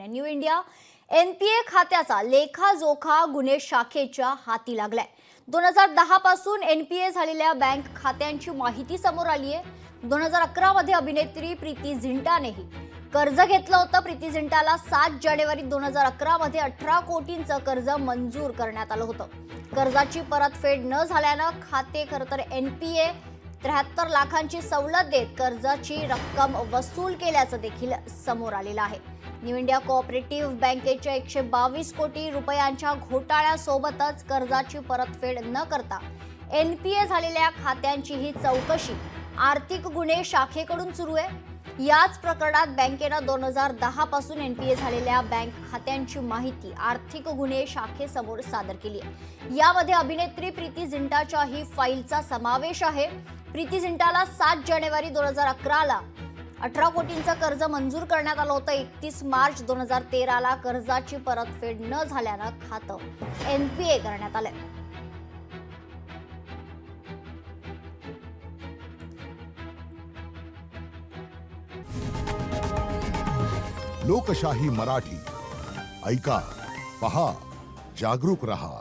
New India NPA खात्याचा लेखाजोखा गुन्हे शाखेच्या हाती लागलाय। 2010 पासून एनपीए झालेल्या बँक खात्यांची माहिती समोर आली आहे। 2011 मध्ये अभिनेत्री प्रीती झिंटानेही कर्ज घेतलं होतं। प्रीती झिंटाला 7 जानेवारी 2011 मध्ये 18 कोटींचं कर्ज मंजूर करण्यात आलं होतं। कर्जाची परतफेड न झाल्यानं खाते खरंतर एनपीए 73 लाखांची सवलत देत कर्जाची रक्कम वसूल केल्याचं देखील समोर आलेलं आहे। न्यू इंडिया कोऑपरेटिव्ह बँकेच्या 122 कोटी रुपयांच्या घोटाळ्यासोबतच कर्जाची परतफेड न करता एनपीए झालेल्या खात्यांची ही चौकशी आर्थिक गुन्हे शाखेकडून सुरू आहे। याच प्रकरणात बँकेनं 2010 पासून एनपीए झालेल्या बँक खात्यांची माहिती आर्थिक गुन्हे शाखेसमोर सादर केली आहे। यामध्ये अभिनेत्री प्रीती झिंटाच्या ही फाईलचा समावेश आहे। प्रीती झिंटाला 7 जानेवारी 2011 ला 18 कोटींचं कर्ज मंजूर करण्यात आलं होतं। 31 मार्च 2013 ला कर्जाची परतफेड न झाल्यानं खातं एनपीए करण्यात आलंय। लोकशाही मराठी ऐका, पहा, जागरूक रहा।